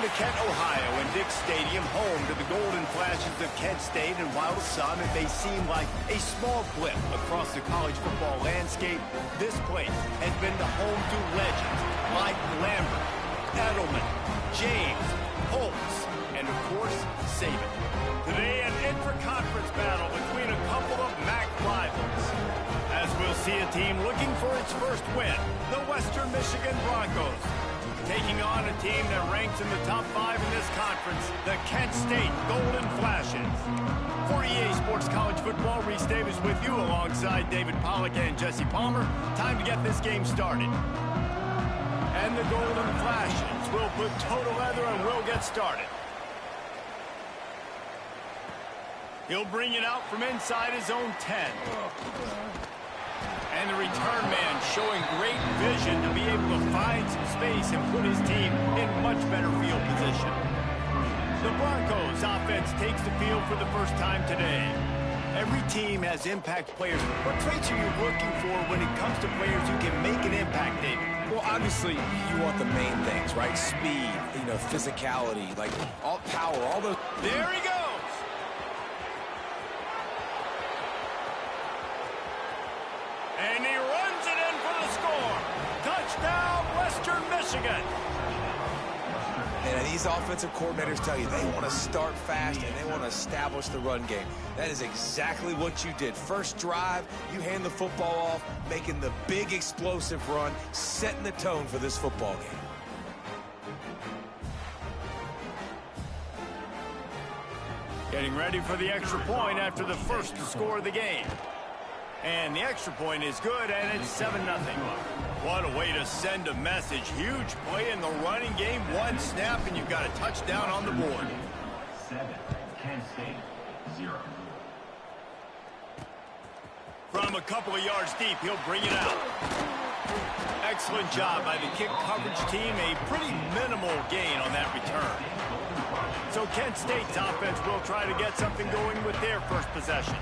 Welcome to Kent, Ohio, and Dick's Stadium, home to the Golden Flashes of Kent State. And while to some it may seem like a small blip across the college football landscape, this place has been the home to legends like Lambert, Edelman, James, Holtz, and of course, Saban. Today, an intra-conference battle between a couple of MAC rivals. As we'll see a team looking for its first win, the Western Michigan Broncos, taking on a team that ranks in the top 5 in this conference, the Kent State Golden Flashes. For EA Sports College Football, Reese Davis with you alongside David Pollack and Jesse Palmer. Time to get this game started. And the Golden Flashes will put toe to leather and will get started. He'll bring it out from inside his own 10. And the return man showing great vision to be able to find some space and put his team in much better field position. The Broncos offense takes the field for the first time today. Every team has impact players. What traits are you looking for when it comes to players who can make an impact, David? Well, obviously, you want the main things, right? Speed, physicality, like all power, all those. There he goes. And he runs it in for the score. Touchdown, Western Michigan. And these offensive coordinators tell you they want to start fast and they want to establish the run game. That is exactly what you did. First drive, you hand the football off, making the big explosive run, setting the tone for this football game. Getting ready for the extra point after the first to score the game. And the extra point is good, and it's 7-0. What a way to send a message. Huge play in the running game. One snap, and you've got a touchdown on the board. 7, Kent State, 0. From a couple of yards deep, he'll bring it out. Excellent job by the kick coverage team. A pretty minimal gain on that return. So Kent State's offense will try to get something going with their first possession.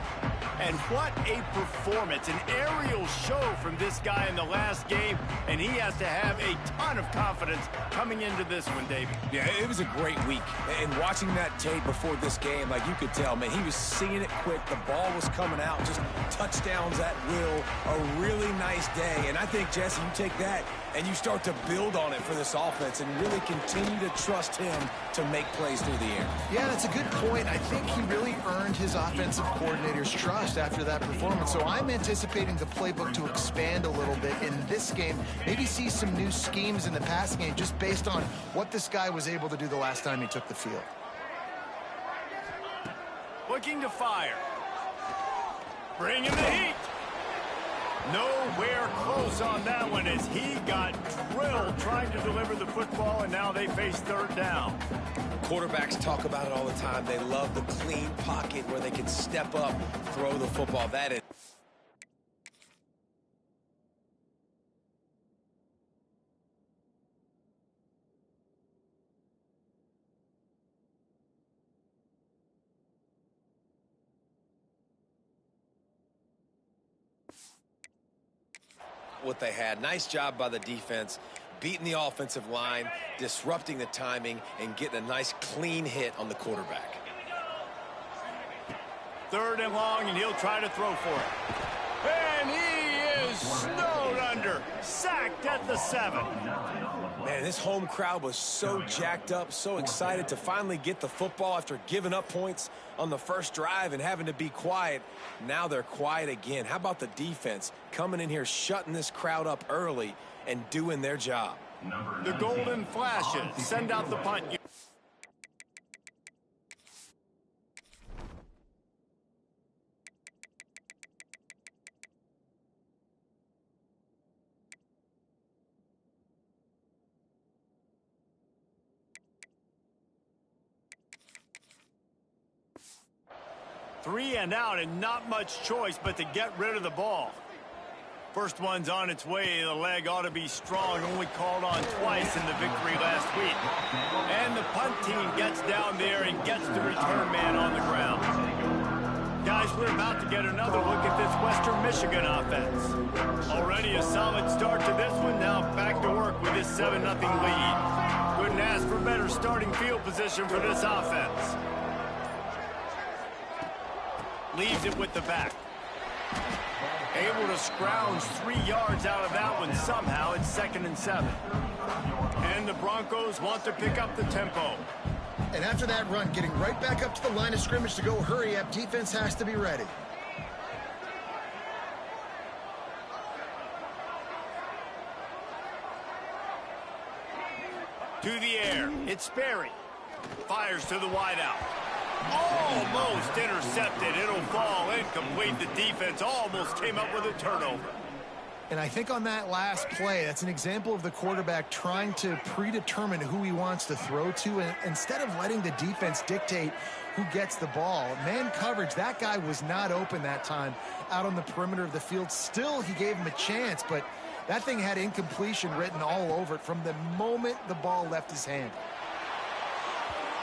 And what a performance, an aerial show from this guy in the last game, and he has to have a ton of confidence coming into this one, David. Yeah, it was a great week. And watching that tape before this game, like you could tell, man, he was seeing it quick. The ball was coming out, just touchdowns at will. A really nice day. And I think, Jesse, you take that and you start to build on it for this offense and really continue to trust him to make plays through the air. Yeah, that's a good point. I think he really earned his offensive coordinator's trust after that performance. So I'm anticipating the playbook to expand a little bit in this game. Maybe see some new schemes in the passing game just based on what this guy was able to do the last time he took the field. Looking to fire. Bringing the heat. Nowhere close on that one as he got drilled trying to deliver the football, and now they face third down. Quarterbacks talk about it all the time. They love the clean pocket where they can step up, throw the football. That is. What they had. Nice job by the defense, beating the offensive line, disrupting the timing, and getting a nice clean hit on the quarterback. Third and long, and he'll try to throw for it. And he is snowed under, sacked at the 7. Man, this home crowd was so jacked up, so excited to finally get the football after giving up points on the first drive and having to be quiet. Now they're quiet again. How about the defense coming in here, shutting this crowd up early and doing their job? The Golden Flashes send out the punt. 3 and out, and not much choice but to get rid of the ball. First one's on its way. The leg ought to be strong. Only called on twice in the victory last week. And the punt team gets down there and gets the return man on the ground. Guys, we're about to get another look at this Western Michigan offense. Already a solid start to this one. Now back to work with this 7-0 lead. Good couldn't ask for better starting field position for this offense. Leaves it with the back. Able to scrounge 3 yards out of that one somehow. It's 2nd and 7. And the Broncos want to pick up the tempo. And after that run, getting right back up to the line of scrimmage to go hurry up, defense has to be ready. To the air. It's Sperry. Fires to the wideout. Almost intercepted. It'll fall incomplete. The defense almost came up with a turnover. And I think on that last play, that's an example of the quarterback trying to predetermine who he wants to throw to, and instead of letting the defense dictate who gets the ball. Man coverage, that guy was not open that time out on the perimeter of the field. Still, he gave him a chance, but that thing had incompletion written all over it from the moment the ball left his hand.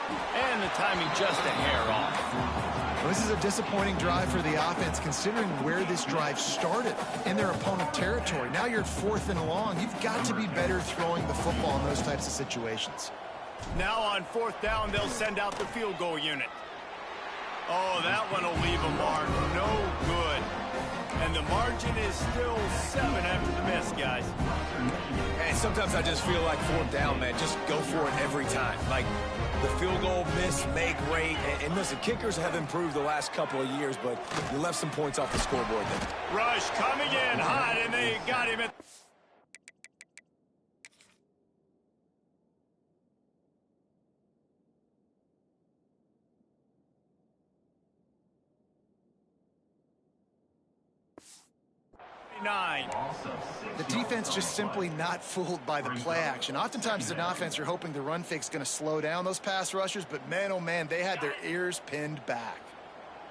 And the timing just a hair off. Well, this is a disappointing drive for the offense, considering where this drive started in their opponent territory. Now you're 4th and long. You've got to be better throwing the football in those types of situations. Now on 4th down, they'll send out the field goal unit. Oh, that one will leave a mark. No good. And the margin is still 7 after the miss, guys. And sometimes I just feel like 4th down, man, just go for it every time. Like, the field goal miss, make great. And listen, kickers have improved the last couple of years, but you left some points off the scoreboard there. Rush coming in hot, and they got him at... The defense just simply not fooled by the play action. Oftentimes as an offense, you're hoping the run fake's going to slow down those pass rushers, but man, oh man, they had their ears pinned back.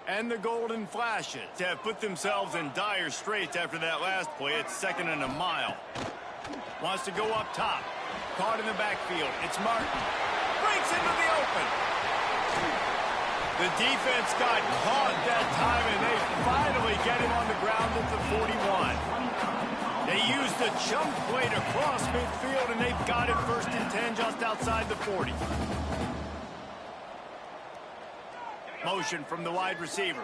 And the Golden Flashes have put themselves in dire straits after that last play. It's 2nd and a mile. Wants to go up top. Caught in the backfield. It's Martin. Breaks into the open. The defense got caught that time, and they finally get him on the ground at the 41. They used a chunk play to cross midfield, and they've got it 1st and 10 just outside the 40. Motion from the wide receiver.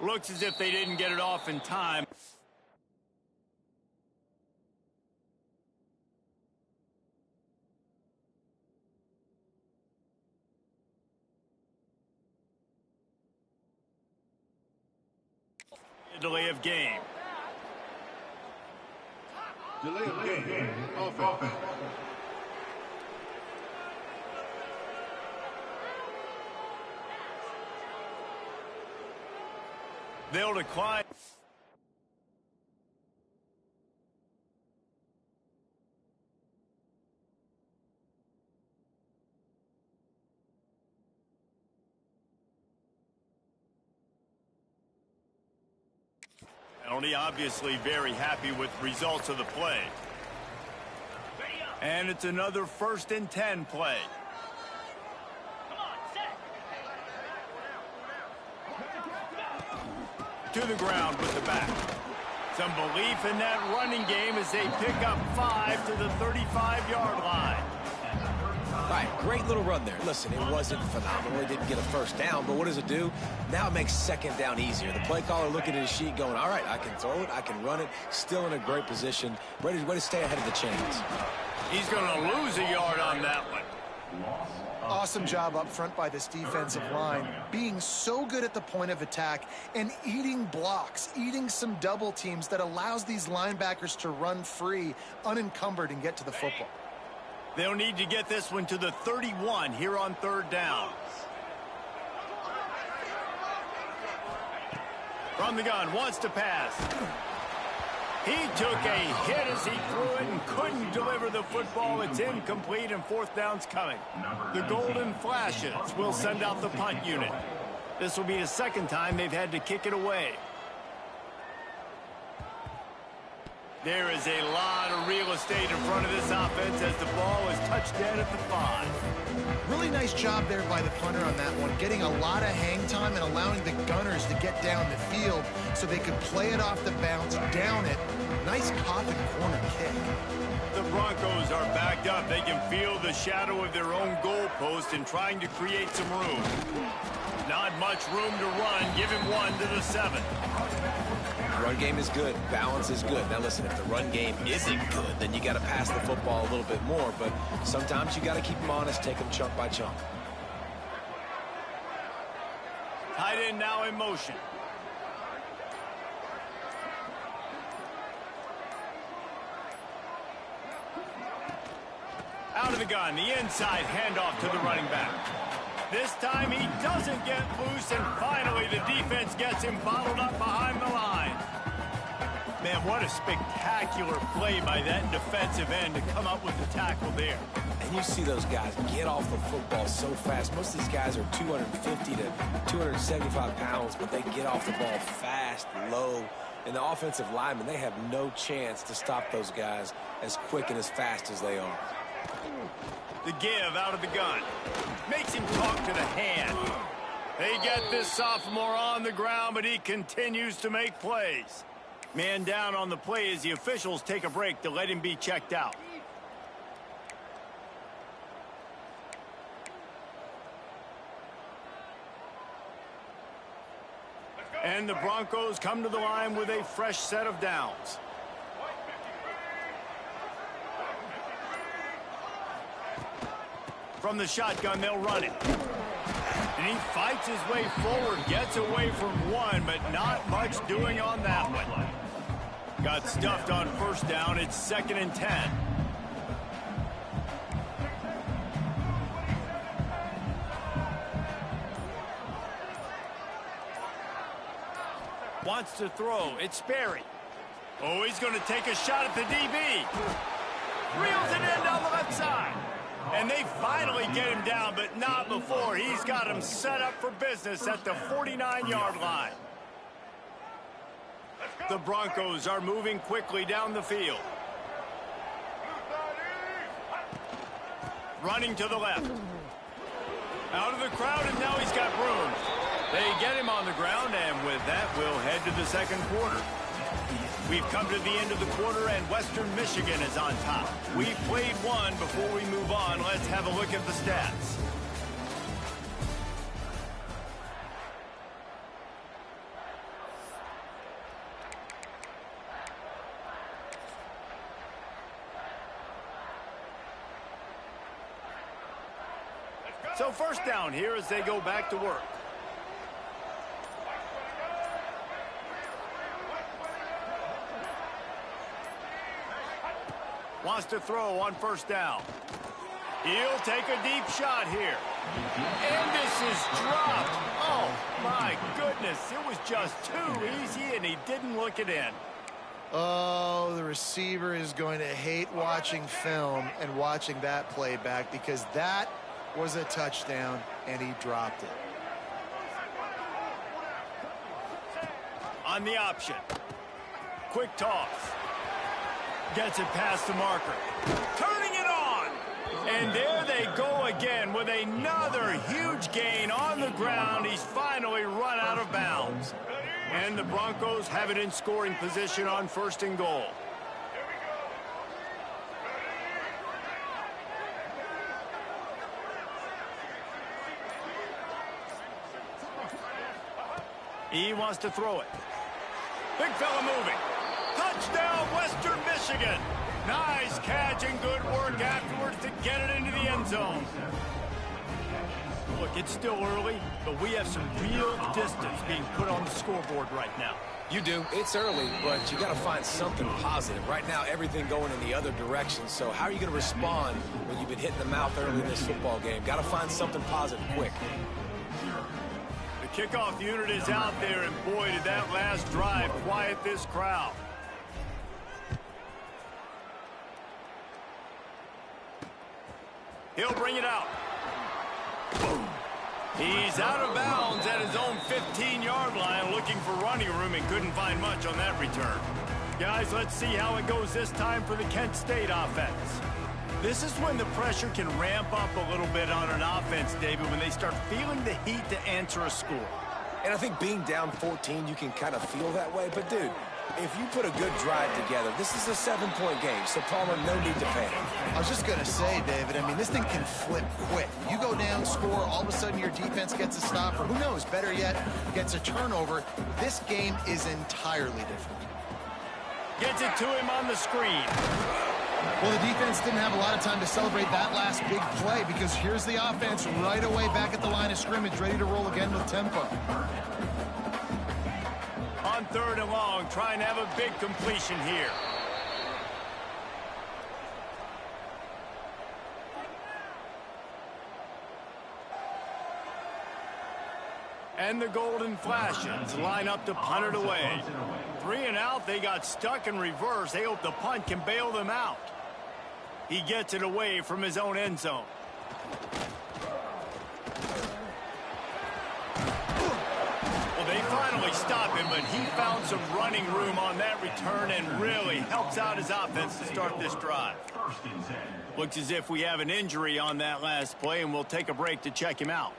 Looks as if they didn't get it off in time. Delay of game. Delay of game. Offense. They'll decline. Penalty, obviously very happy with results of the play. And it's another 1st and 10 play. To the ground with the back. Some belief in that running game as they pick up 5 to the 35-yard line. All right, great little run there. Listen, it wasn't phenomenal. It didn't get a 1st down, but what does it do? Now it makes 2nd down easier. The play caller looking at his sheet going, all right, I can throw it, I can run it, still in a great position, ready to stay ahead of the chains. He's going to lose a yard on that one. Awesome job up front by this defensive line, being so good at the point of attack and eating blocks, eating some double teams that allows these linebackers to run free, unencumbered, and get to the football. They'll need to get this one to the 31 here on 3rd down. From the gun, wants to pass. He took a hit as he threw it and couldn't deliver the football. It's incomplete, and 4th down's coming. The Golden Flashes will send out the punt unit. This will be the second time they've had to kick it away. There is a lot of real estate in front of this offense as the ball is touched dead at the 5. Really nice job there by the punter on that one, getting a lot of hang time and allowing the gunners to get down the field so they could play it off the bounce, down it. Nice coffin corner kick. The Broncos are backed up. They can feel the shadow of their own goalpost and trying to create some room. Not much room to run. Give him 1 to the 7. Run game is good. Balance is good. Now listen, if the run game isn't good, then you got to pass the football a little bit more. But sometimes you got to keep them honest, take them chunk by chunk. Tight end now in motion. Out of the gun, the inside handoff to the running back. This time he doesn't get loose, and finally the defense gets him bottled up behind the line. Man, what a spectacular play by that defensive end to come up with the tackle there. And you see those guys get off the football so fast. Most of these guys are 250 to 275 pounds, but they get off the ball fast, low. And the offensive linemen, they have no chance to stop those guys as quick and as fast as they are. The give out of the gun. Makes him talk to the hand. They get this sophomore on the ground, but he continues to make plays. Man down on the play as the officials take a break to let him be checked out. And the Broncos come to the line with a fresh set of downs. From the shotgun, they'll run it. And he fights his way forward, gets away from one, but not much doing on that one. Got stuffed on first down. It's 2nd and 10. Wants to throw. It's Sperry. Oh, he's going to take a shot at the DB. Reels it in down the left side. And they finally get him down, but not before. He's got him set up for business at the 49-yard line. The Broncos are moving quickly down the field. Running to the left. Out of the crowd, and now he's got room. They get him on the ground, and with that, we'll head to the second quarter. We've come to the end of the quarter, and Western Michigan is on top. We've played one. Before we move on, let's have a look at the stats. So first down here as they go back to work. Wants to throw on first down. He'll take a deep shot here. And this is dropped. Oh, my goodness. It was just too easy, and he didn't look it in. Oh, the receiver is going to hate watching film and watching that play back because that was a touchdown, and he dropped it. On the option. Quick toss. Gets it past the marker. Turning it on. And there they go again with another huge gain on the ground. He's finally run out of bounds. And the Broncos have it in scoring position on 1st and goal. He wants to throw it. Big fella moving. Touchdown, Western Michigan. Nice catch and good work afterwards to get it into the end zone. Look, it's still early, but we have some real distance being put on the scoreboard right now. You do. It's early, but you got to find something positive. Right now, everything going in the other direction. So how are you going to respond when you've been hit in the mouth early in this football game? Got to find something positive quick. The kickoff unit is out there, and boy, did that last drive quiet this crowd. He'll bring it out. Boom. He's out of bounds at his own 15-yard line, looking for running room and couldn't find much on that return. Guys, let's see how it goes this time for the Kent State offense. This is when the pressure can ramp up a little bit on an offense, David, when they start feeling the heat to answer a score. And I think being down 14, you can kind of feel that way. But, dude, if you put a good drive together, this is a 7-point game, so Palmer, no need to panic. I was just going to say, David, I mean, this thing can flip quick. You go down, score, all of a sudden your defense gets a stop, or who knows, better yet, gets a turnover. This game is entirely different. Gets it to him on the screen. Well, the defense didn't have a lot of time to celebrate that last big play because here's the offense right away back at the line of scrimmage, ready to roll again with tempo. On 3rd and long, trying to have a big completion here. And the Golden Flashes line up to punt it away. 3 and out, they got stuck in reverse. They hope the punt can bail them out. He gets it away from his own end zone. Well, they finally stop him, but he found some running room on that return and really helps out his offense to start this drive. Looks as if we have an injury on that last play, and we'll take a break to check him out.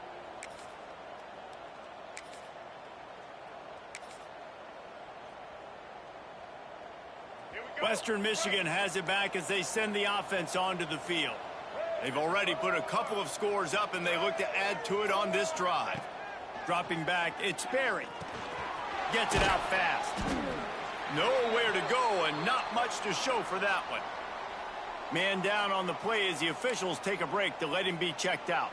Western Michigan has it back as they send the offense onto the field. They've already put a couple of scores up, and they look to add to it on this drive. Dropping back, it's Berry. Gets it out fast. Nowhere to go, and not much to show for that one. Man down on the play as the officials take a break to let him be checked out.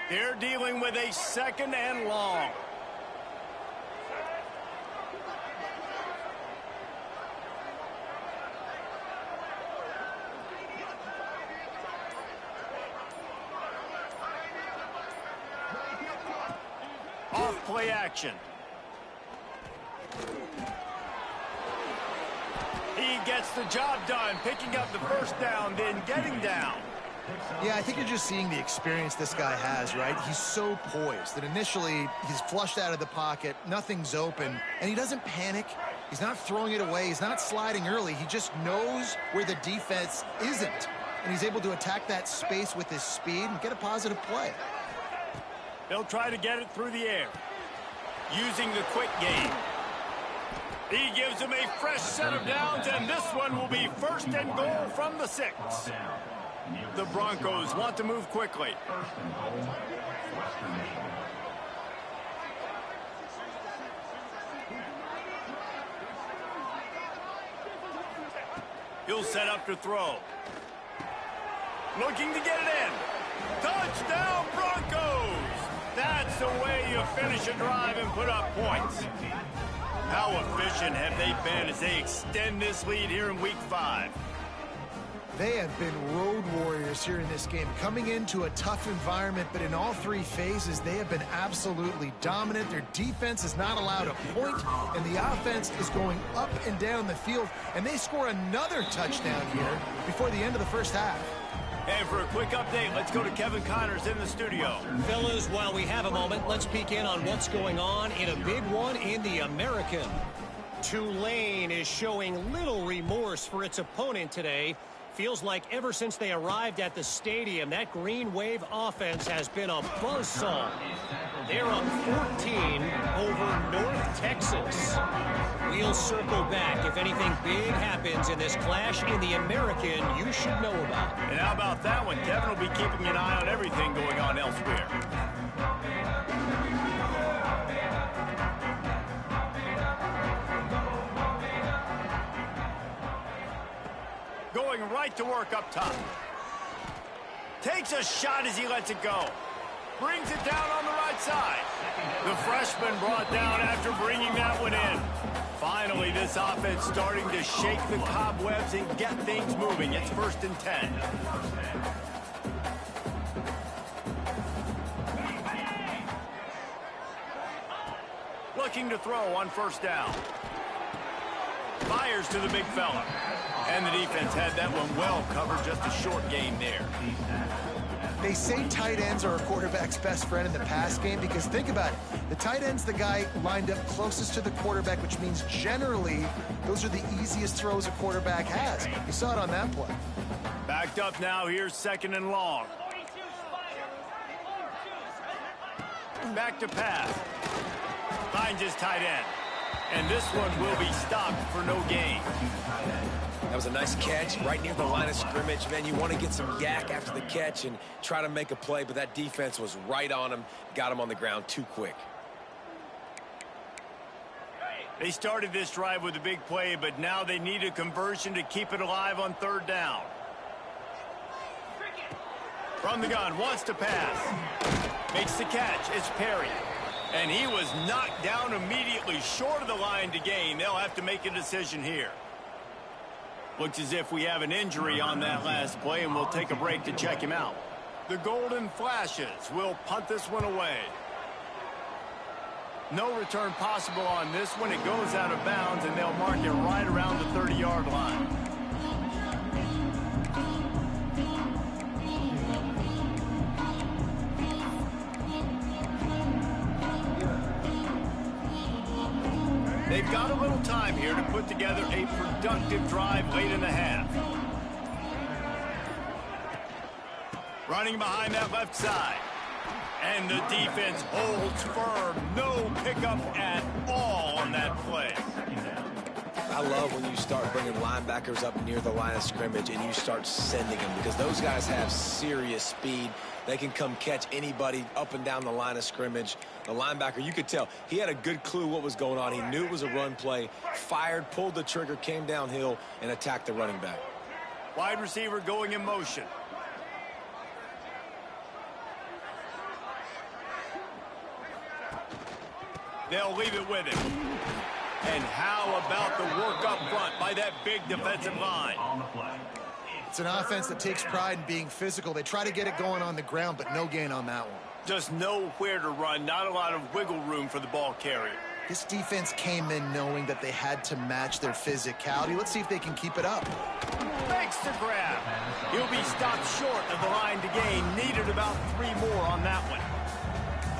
They're dealing with a 2nd and long. Play action. He gets the job done, picking up the first down, then getting down. Yeah, I think you're just seeing the experience this guy has, right? He's so poised that initially he's flushed out of the pocket, nothing's open, and he doesn't panic. He's not throwing it away. He's not sliding early. He just knows where the defense isn't, and he's able to attack that space with his speed and get a positive play. They'll try to get it through the air. Using the quick game. He gives him a fresh set of downs, and this one will be 1st and goal from the 6. The Broncos want to move quickly. He'll set up to throw. Looking to get it in. Touchdown, Broncos! That's the way you finish a drive and put up points. How efficient have they been as they extend this lead here in Week 5? They have been road warriors here in this game, coming into a tough environment, but in all 3 phases, they have been absolutely dominant. Their defense is not allowed a point, and the offense is going up and down the field, and they score another touchdown here before the end of the first half. And for a quick update, let's go to Kevin Connors in the studio. Fellas, while we have a moment, let's peek in on what's going on in a big one in the American. Tulane is showing little remorse for its opponent today. Feels like ever since they arrived at the stadium, that Green Wave offense has been a buzzsaw. They're up 14 over North Texas. We'll circle back if anything big happens in this clash in the American you should know about. And how about that one? Kevin will be keeping an eye on everything going on elsewhere. Going right to work up top. Takes a shot as he lets it go. Brings it down on the right side. The freshman brought down after bringing that one in. Finally, this offense starting to shake the cobwebs and get things moving. It's 1st and 10. Looking to throw on 1st down. Fires to the big fella. And the defense had that one well covered, just a short gain there. They say tight ends are a quarterback's best friend in the pass game because think about it. The tight end's the guy lined up closest to the quarterback, which means generally those are the easiest throws a quarterback has. You saw it on that play. Backed up now. Here's 2nd and long. Back to pass. Finds his tight end. And this one will be stopped for no gain. That was a nice catch right near the line of scrimmage. Man, you want to get some yak after the catch and try to make a play, but that defense was right on him, got him on the ground too quick. They started this drive with a big play, but now they need a conversion to keep it alive on 3rd down. From the gun, wants to pass. Makes the catch. It's Perry. And he was knocked down immediately short of the line to gain. They'll have to make a decision here. Looks as if we have an injury on that last play, and we'll take a break to check him out. The Golden Flashes will punt this one away. No return possible on this one. It goes out of bounds, and they'll mark it right around the 30-yard line. They've got a little time here to put together a productive drive late in the half. Running behind that left side. And the defense holds firm. No pickup at all on that play. I love when you start bringing linebackers up near the line of scrimmage and you start sending them because those guys have serious speed. They can come catch anybody up and down the line of scrimmage. The linebacker, you could tell, he had a good clue what was going on. He knew it was a run play, fired, pulled the trigger, came downhill, and attacked the running back. Wide receiver going in motion. They'll leave it with him. And how about the work up front by that big defensive line? It's an offense that takes pride in being physical. They try to get it going on the ground, but no gain on that one. Just nowhere to run, not a lot of wiggle room for the ball carrier. This defense came in knowing that they had to match their physicality. Let's see if they can keep it up. Makes the grab. He'll be stopped short of the line to gain. Needed about 3 more on that one.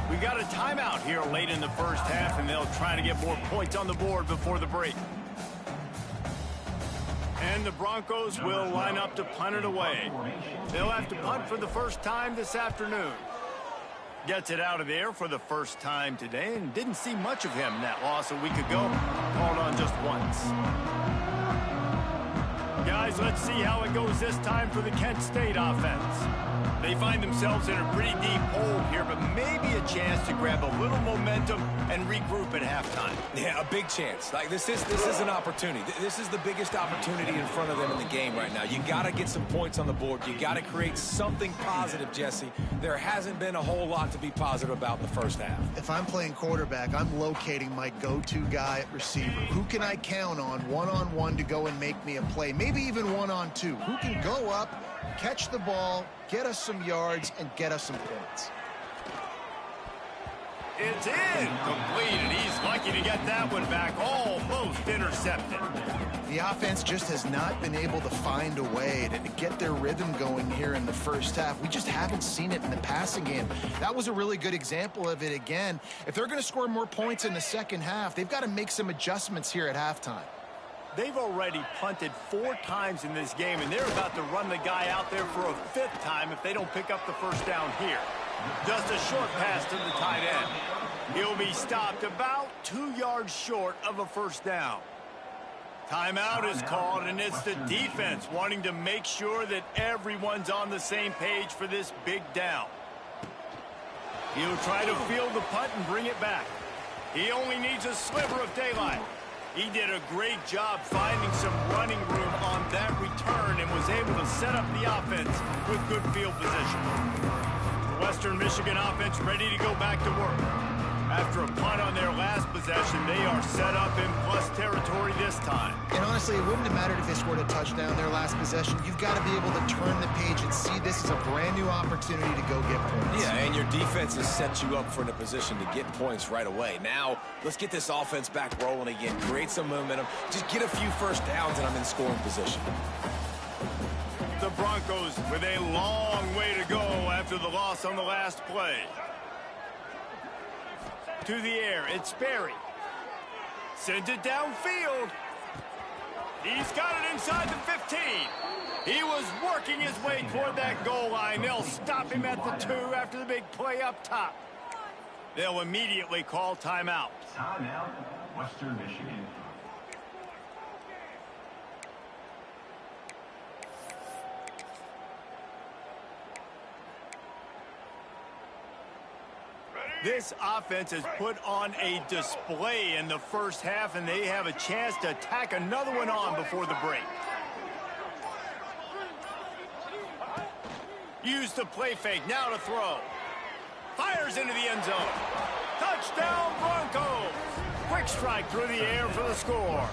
We got a timeout here late in the first half, and they'll try to get more points on the board before the break. And the Broncos will line up to punt it away. They'll have to punt for the first time this afternoon. Gets it out of there for the first time today, and didn't see much of him in that loss a week ago. Called on just once. Guys, let's see how it goes this time for the Kent State offense. They find themselves in a pretty deep hole here, but maybe a chance to grab a little momentum and regroup at halftime. Yeah, a big chance. Like this is an opportunity. This is the biggest opportunity in front of them in the game right now. You got to get some points on the board. You got to create something positive, Jesse. There hasn't been a whole lot to be positive about in the first half. If I'm playing quarterback, I'm locating my go-to guy at receiver. Who can I count on one-on-one to go and make me a play? Maybe even one-on-two. Who can go up, catch the ball, get us some yards, and get us some points. It's incomplete, he's lucky to get that one back, almost intercepted. The offense just has not been able to find a way to get their rhythm going here in the first half. We just haven't seen it in the passing game. That was a really good example of it again. If they're going to score more points in the second half, they've got to make some adjustments here at halftime. They've already punted 4 times in this game, and they're about to run the guy out there for a 5th time if they don't pick up the first down here. Just a short pass to the tight end. He'll be stopped about 2 yards short of a first down. Timeout is called, and it's the defense wanting to make sure that everyone's on the same page for this big down. He'll try to field the punt and bring it back. He only needs a sliver of daylight. He did a great job finding some running room on that return and was able to set up the offense with good field position. The Western Michigan offense ready to go back to work. After a punt on their last possession, they are set up in plus territory this time. And honestly, it wouldn't have mattered if they scored a touchdown their last possession. You've got to be able to turn the page and see this as a brand new opportunity to go get points. Yeah, and your defense has set you up for a position to get points right away. Now, let's get this offense back rolling again. Create some momentum. Just get a few first downs, and I'm in scoring position. The Broncos with a long way to go after the loss on the last play. To the air, it's Berry. Sends it downfield. He's got it inside the 15. He was working his way toward that goal line. They'll stop him at the 2 after the big play up top. They'll immediately call timeout. Timeout, Western Michigan. This offense has put on a display in the first half, and they have a chance to tack another one on before the break. Use the play fake, now to throw. Fires into the end zone. Touchdown, Broncos! Quick strike through the air for the score.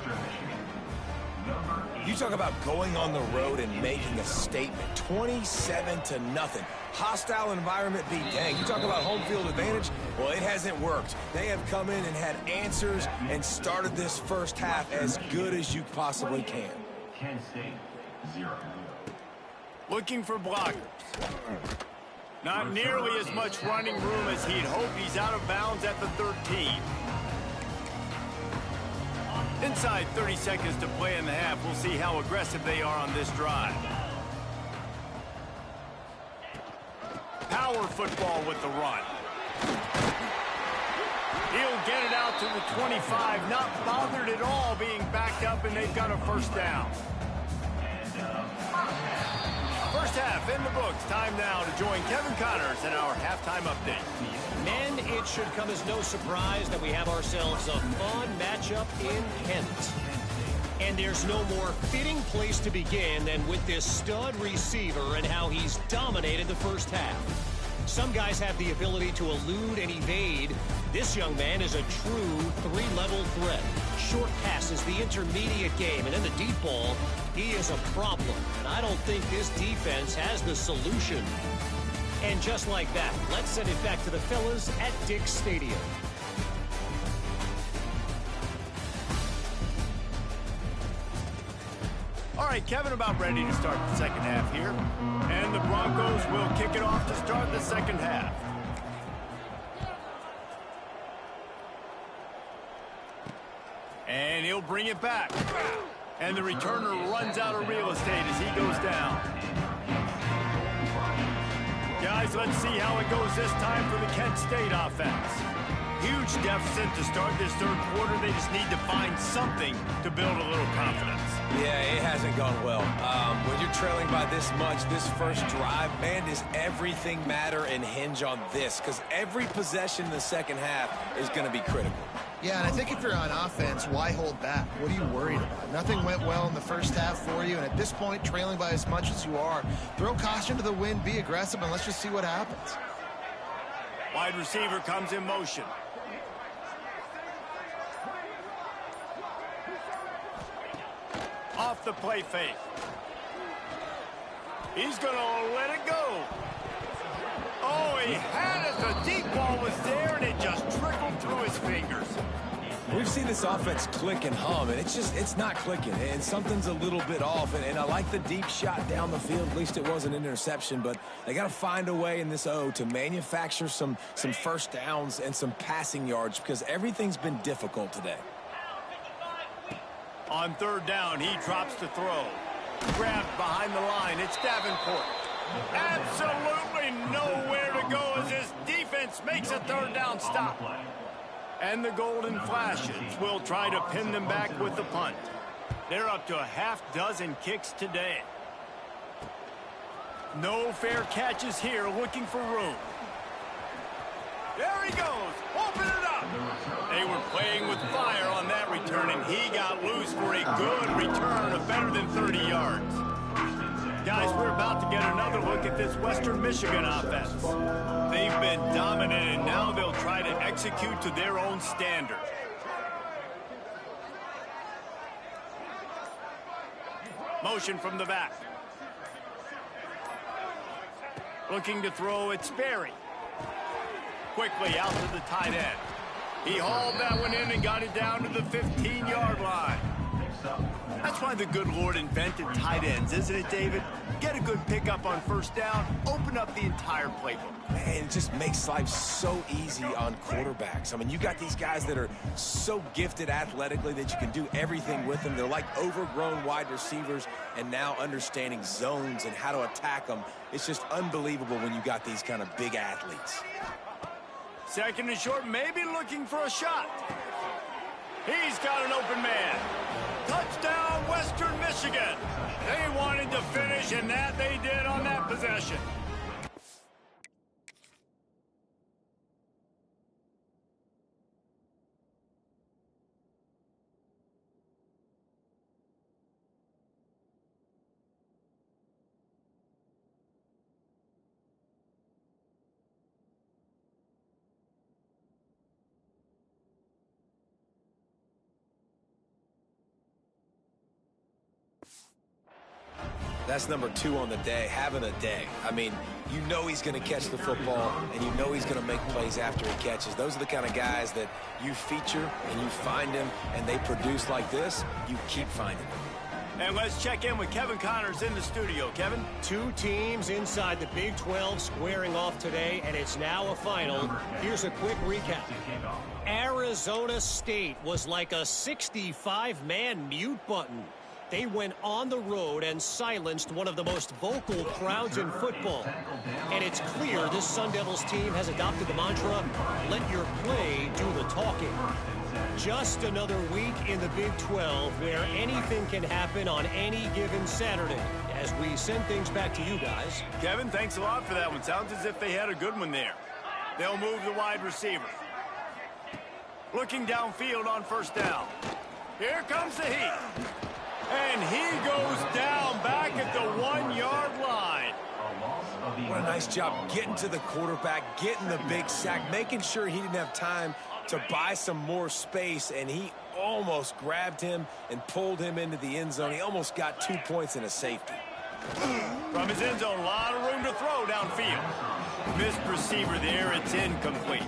You talk about going on the road and making a statement. 27-0. Hostile environment be dang. You talk about home field advantage. Well, it hasn't worked. They have come in and had answers and started this first half as good as you possibly can. Kent State, 0. Looking for blockers. Not nearly as much running room as he'd hoped. He's out of bounds at the 13. Inside 30 seconds to play in the half. We'll see how aggressive they are on this drive. Power football with the run. He'll get it out to the 25. Not bothered at all being backed up, and they've got a first down. First half in the books. Time now to join Kevin Connors in our halftime update. Men, it should come as no surprise that we have ourselves a fun matchup in Kent. And there's no more fitting place to begin than with this stud receiver and how he's dominated the first half. Some guys have the ability to elude and evade. This young man is a true three-level threat. Short passes, the intermediate game, and in the deep ball, he is a problem. And I don't think this defense has the solution. And just like that, let's send it back to the fellas at Dick's Stadium. All right, Kevin, about ready to start the second half here. And the Broncos will kick it off to start the second half. And he'll bring it back. And the returner runs out of real estate as he goes down. Guys, let's see how it goes this time for the Kent State offense. Huge deficit to start this third quarter. They just need to find something to build a little confidence. Yeah, it hasn't gone well. When you're trailing by this much, this first drive, man, does everything matter and hinge on this? Because every possession in the second half is going to be critical. Yeah, and I think if you're on offense, why hold back? What are you worried about? Nothing went well in the first half for you, and at this point, trailing by as much as you are, throw caution to the wind, be aggressive, and let's just see what happens. Wide receiver comes in motion. Off the play fake. He's going to let it go. Oh, he had it. The deep ball was there, and it just trickled through his fingers. We've seen this offense click and hum, and it's not clicking, and something's a little bit off. And I like the deep shot down the field. At least it wasn't an interception, but they got to find a way in this O to manufacture some first downs and some passing yards because everything's been difficult today. On third down, he drops to throw. Grabbed behind the line. It's Davenport. Absolutely nowhere to go as his defense makes a third down stop. And the Golden Flashes will try to pin them back with the punt. They're up to a half dozen kicks today. No fair catches here, looking for room. There he goes. Open it up. They were playing with fire on that return, and he got loose for a good return of better than 30 yards. Guys, we're about to get another look at this Western Michigan offense. They've been dominant, and now they'll try to execute to their own standard. Motion from the back. Looking to throw, it's Sperry. Quickly out to the tight end. He hauled that one in and got it down to the 15-yard line. That's why the good Lord invented tight ends, isn't it, David? Get a good pickup on first down, open up the entire playbook. Man, it just makes life so easy on quarterbacks. I mean, you got these guys that are so gifted athletically that you can do everything with them. They're like overgrown wide receivers, and now understanding zones and how to attack them. It's just unbelievable when you got these kind of big athletes. Second and short, maybe looking for a shot. He's got an open man. Touchdown, Western Michigan. They wanted to finish, and that they did on that possession. That's number 2 on the day, having a day. I mean, you know he's going to catch the football, and you know he's going to make plays after he catches. Those are the kind of guys that you feature, and you find them, and they produce like this, you keep finding them. And let's check in with Kevin Connors in the studio. Kevin? 2 teams inside the Big 12 squaring off today, and it's now a final. Here's a quick recap. Arizona State was like a 65-man mute button. They went on the road and silenced one of the most vocal crowds in football. And it's clear this Sun Devils team has adopted the mantra, let your play do the talking. Just another week in the Big 12 where anything can happen on any given Saturday. As we send things back to you guys. Kevin, thanks a lot for that one. Sounds as if they had a good one there. They'll move the wide receiver. Looking downfield on first down. Here comes the heat. And he goes down back at the 1-yard line. What a nice job getting to the quarterback, getting the big sack, making sure he didn't have time to buy some more space, and he almost grabbed him and pulled him into the end zone. He almost got 2 points and a safety. From his end zone, a lot of room to throw downfield. Missed receiver there, it's incomplete.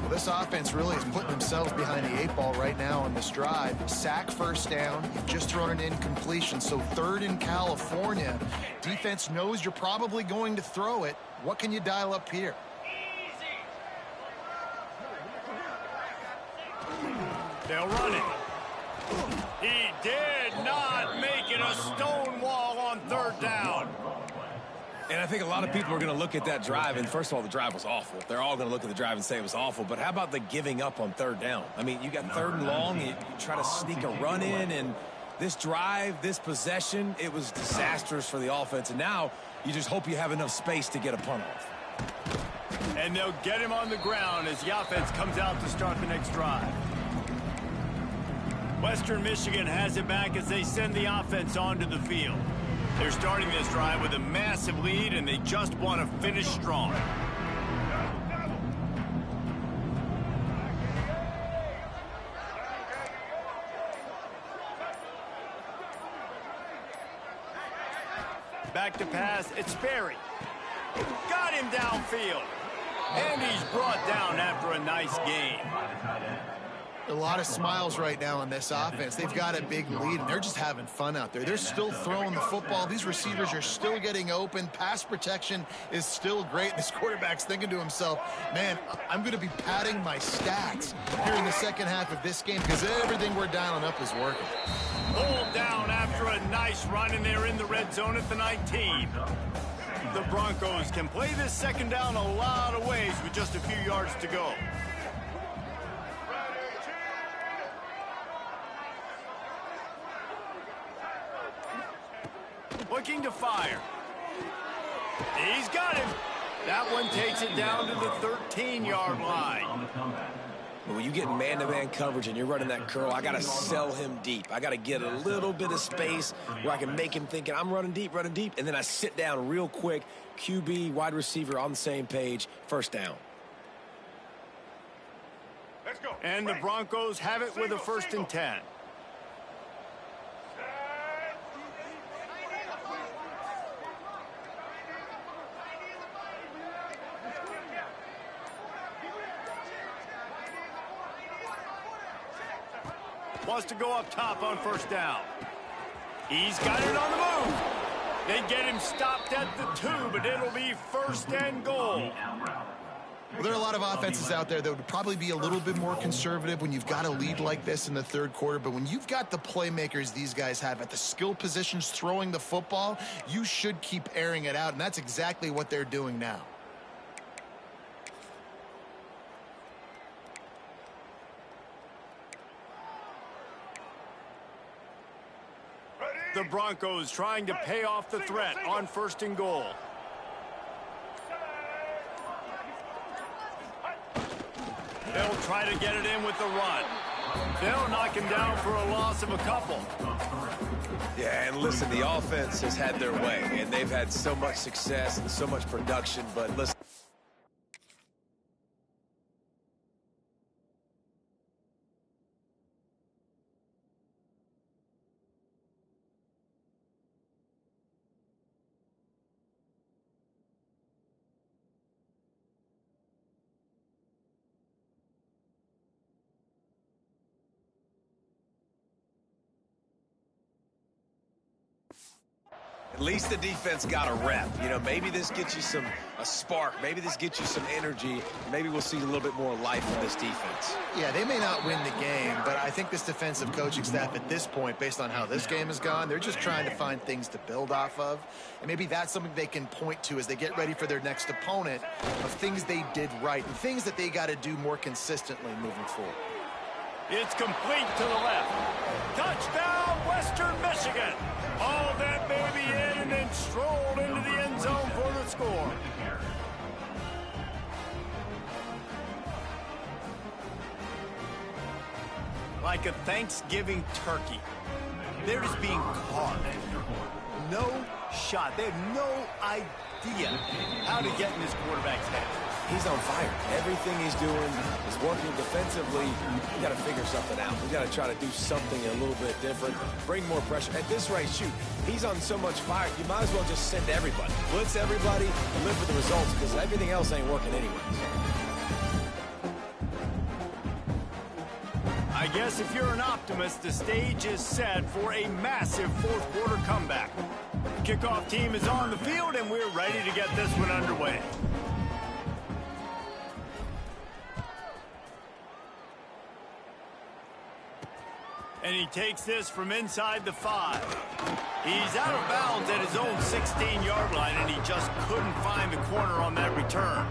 Well, this offense really is putting themselves behind the 8 ball right now on this drive. Sack first down, you've just thrown an incompletion, so 3rd in California. Defense knows you're probably going to throw it. What can you dial up here? They'll run it. He did not make it a stone wall on 3rd down. And I think a lot of people are going to look at that drive, and first of all, the drive was awful. They're all going to look at the drive and say it was awful, but how about the giving up on 3rd down? I mean, you got 3rd and long, you try to sneak a run in, and this drive, this possession, it was disastrous for the offense, and now you just hope you have enough space to get a punt off. And they'll get him on the ground as the offense comes out to start the next drive. Western Michigan has it back as they send the offense onto the field. They're starting this drive with a massive lead, and they just want to finish strong. Back to pass, it's Sperry. Got him downfield. And he's brought down after a nice game. A lot of smiles right now on this offense. They've got a big lead, and they're just having fun out there. They're still throwing the football. These receivers are still getting open. Pass protection is still great. This quarterback's thinking to himself, man, I'm going to be padding my stats here in the second half of this game because everything we're dialing up is working. Pulled down after a nice run, and they're in the red zone at the 19. The Broncos can play this second down a lot of ways with just a few yards to go. Looking to fire. He's got him. That one takes it down to the 13-yard line. But when you get man-to-man coverage and you're running that curl, I got to sell him deep. I got to get a little bit of space where I can make him thinking I'm running deep, and then I sit down real quick. QB, wide receiver on the same page, first down. Let's go. And the Broncos have it with a 1st and 10. Wants to go up top on first down. He's got it on the move. They get him stopped at the 2, but it'll be first and goal. Well, there are a lot of offenses out there that would probably be a little bit more conservative when you've got a lead like this in the third quarter. But when you've got the playmakers these guys have at the skill positions throwing the football, you should keep airing it out. And that's exactly what they're doing now. The Broncos trying to pay off the threat on first and goal. They'll try to get it in with the run. They'll knock him down for a loss of a couple. Yeah, and listen, the offense has had their way, and they've had so much success and so much production, but listen. At least the defense got a rep. You know, maybe this gets you a spark. Maybe this gets you some energy. Maybe we'll see a little bit more life from this defense. Yeah, they may not win the game, but I think this defensive coaching staff at this point, based on how this game has gone, they're just trying to find things to build off of. And maybe that's something they can point to as they get ready for their next opponent of things they did right and things that they got to do more consistently moving forward. It's complete to the left. Touchdown, Western Michigan. Hauled that baby in and then strolled into the end zone for the score. Like a Thanksgiving turkey, they're just being carved. No shot. They have no idea how to get in this quarterback's head. He's on fire. Everything he's doing is working defensively. We got to figure something out. We got to try to do something a little bit different, bring more pressure. At this rate, shoot, he's on so much fire, you might as well just send everybody. Blitz everybody and live with the results because everything else ain't working anyways. I guess if you're an optimist, the stage is set for a massive fourth quarter comeback. The kickoff team is on the field, and we're ready to get this one underway. And he takes this from inside the 5. He's out of bounds at his own 16-yard line, and he just couldn't find the corner on that return.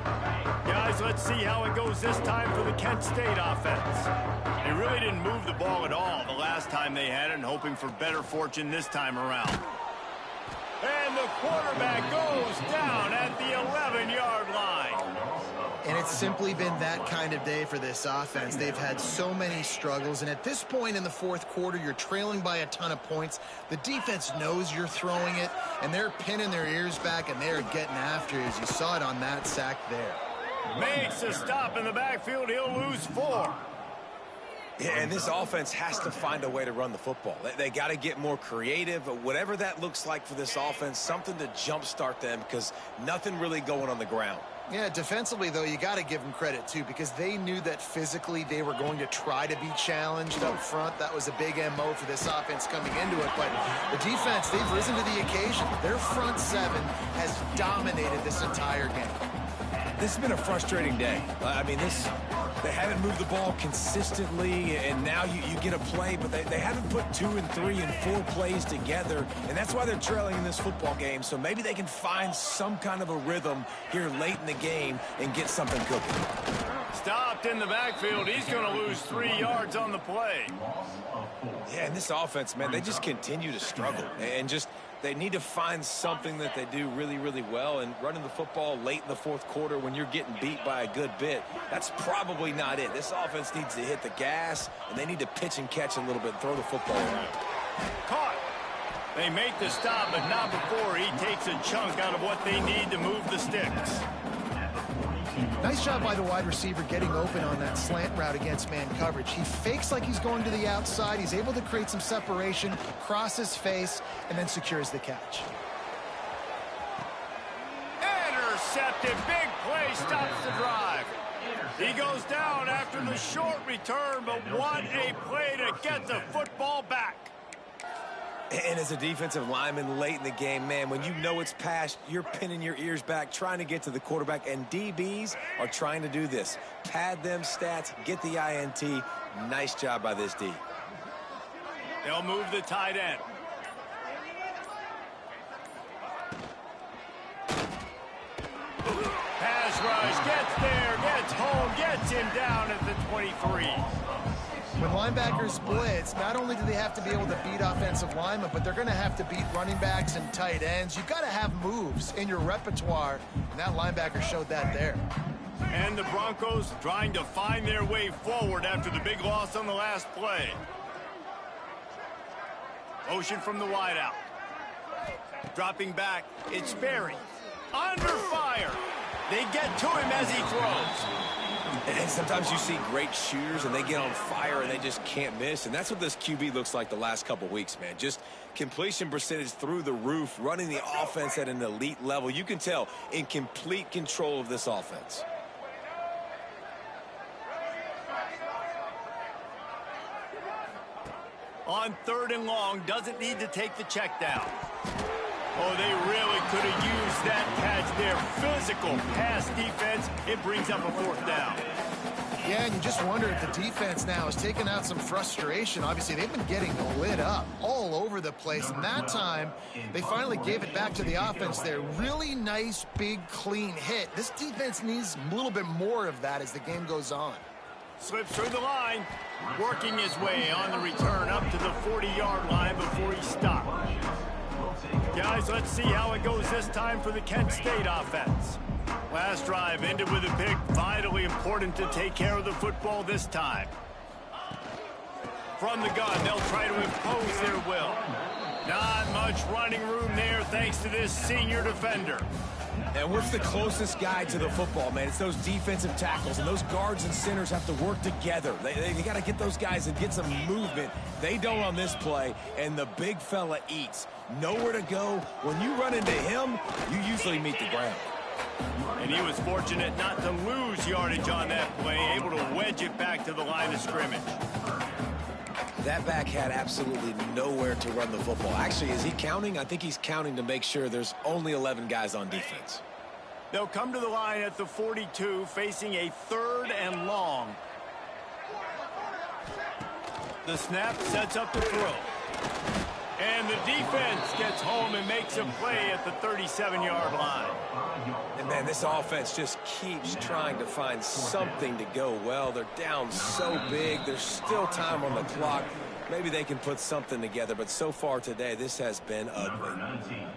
Guys, let's see how it goes this time for the Kent State offense. They really didn't move the ball at all the last time they had it, and hoping for better fortune this time around. And the quarterback goes down at the 11-yard line. And it's simply been that kind of day for this offense. They've had so many struggles, and at this point in the fourth quarter, you're trailing by a ton of points. The defense knows you're throwing it, and they're pinning their ears back, and they're getting after you, as you saw it on that sack there. Makes a stop in the backfield. He'll lose 4. Yeah, and this offense has to find a way to run the football. They got to get more creative, whatever that looks like for this offense, something to jumpstart them because nothing really going on the ground. Yeah, defensively, though, you got to give them credit, too, because they knew that physically they were going to try to be challenged up front. That was a big MO for this offense coming into it. But the defense, they've risen to the occasion. Their front 7 has dominated this entire game. This has been a frustrating day. I mean, they haven't moved the ball consistently, and now you get a play, but they haven't put 2 and 3 and 4 plays together, and that's why they're trailing in this football game. So maybe they can find some kind of a rhythm here late in the game and get something cooking. Stopped in the backfield. He's going to lose 3 yards on the play. Yeah, and this offense, man, they just continue to struggle, and just they need to find something that they do really, really well, and running the football late in the fourth quarter when you're getting beat by a good bit, that's probably not it. This offense needs to hit the gas, and they need to pitch and catch a little bit, throw the football around. Caught. They make the stop, but not before he takes a chunk out of what they need to move the sticks. Nice job by the wide receiver getting open on that slant route against man coverage. He fakes like he's going to the outside. He's able to create some separation, cross his face, and then secures the catch. Intercepted. Big play stops the drive. He goes down after the short return, but what a play to get the football back. And as a defensive lineman late in the game, man, when you know it's past, you're pinning your ears back, trying to get to the quarterback, and DBs are trying to do this. Pad them stats, get the INT. Nice job by this D. They'll move the tight end. Pass rush, gets there, gets home, gets him down at the 23. When linebackers blitz, not only do they have to be able to beat offensive linemen, but they're going to have to beat running backs and tight ends. You've got to have moves in your repertoire, and that linebacker showed that there. And the Broncos trying to find their way forward after the big loss on the last play. Motion from the wideout. Dropping back, it's Berry. Under fire. They get to him as he throws. And sometimes you see great shooters and they get on fire and they just can't miss. And that's what this QB looks like the last couple weeks, man. Just completion percentage through the roof, running the offense at an elite level. You can tell in complete control of this offense. On 3rd and long, doesn't need to take the check down. Oh, they really could have used that catch there. Physical pass defense. It brings up a 4th down. Yeah, and you just wonder if the defense now is taking out some frustration. Obviously, they've been getting lit up all over the place. And that time, they finally gave it back to the offense there. Really nice, big, clean hit. This defense needs a little bit more of that as the game goes on. Slips through the line. Working his way on the return up to the 40-yard line before he stopped. Guys, let's see how it goes this time for the Kent State offense. Last drive ended with a pick. Vitally important to take care of the football this time. From the gun, they'll try to impose their will. Not much running room there thanks to this senior defender. And what's the closest guy to the football, man? It's those defensive tackles, and those guards and centers have to work together. They got to get those guys and get some movement. They don't on this play, and the big fella eats. Nowhere to go. When you run into him, you usually meet the ground. And he was fortunate not to lose yardage on that play, able to wedge it back to the line of scrimmage. That back had absolutely nowhere to run the football. Actually, is he counting? I think he's counting to make sure there's only 11 guys on defense. They'll come to the line at the 42, facing a 3rd and long. The snap sets up the throw. And the defense gets home and makes a play at the 37-yard line. And, man, this offense just keeps trying to find something to go well. They're down so big. There's still time on the clock. Maybe they can put something together, but so far today, this has been ugly.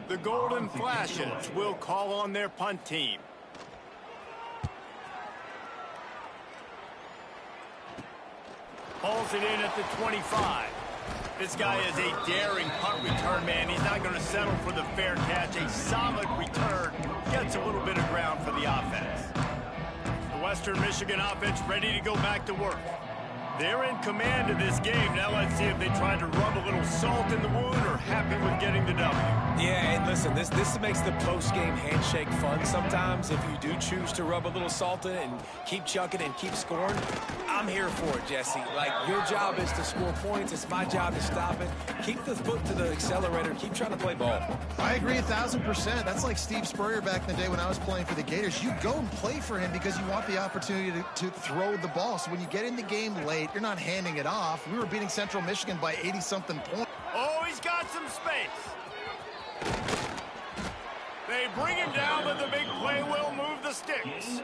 The Golden Flashes will call on their punt team. Pulls it in at the 25. This guy is a daring punt return man. He's not going to settle for the fair catch. A solid return. Gets a little bit of ground for the offense. The Western Michigan offense ready to go back to work. They're in command of this game. Now let's see if they try to rub a little salt in the wound or happy with getting the W. Yeah, and listen, this makes the post-game handshake fun sometimes. If you do choose to rub a little salt in it and keep chucking and keep scoring, I'm here for it, Jesse. Like, your job is to score points. It's my job to stop it. Keep the foot to the accelerator. Keep trying to play ball. I agree 1,000%. That's like Steve Spurrier back in the day when I was playing for the Gators. You go and play for him because you want the opportunity to throw the ball. So when you get in the game late, you're not handing it off. We were beating Central Michigan by 80-something points. Oh, he's got some space. They bring him down, but the big play will move the sticks.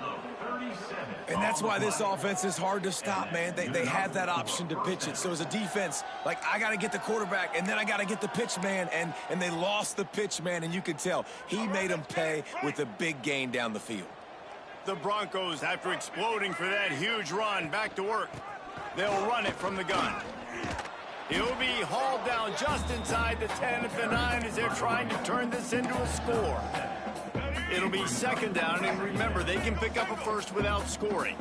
And that's why this offense is hard to stop, man. They have that option to pitch it. So as a defense, like, I got to get the quarterback, and then I got to get the pitch man, and they lost the pitch man, and you could tell he made them pay with a big gain down the field. The Broncos, after exploding for that huge run, back to work. They'll run it from the gun. He'll be hauled down just inside the 10 at the 9 as they're trying to turn this into a score. It'll be 2nd down, and remember, they can pick up a first without scoring.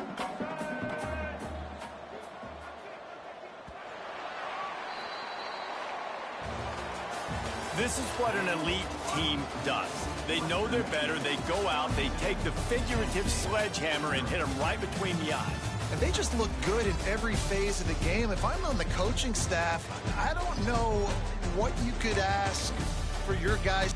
This is what an elite team does. They know they're better. They go out, they take the figurative sledgehammer and hit them right between the eyes. And they just look good in every phase of the game. If I'm on the coaching staff, I don't know what you could ask for your guys.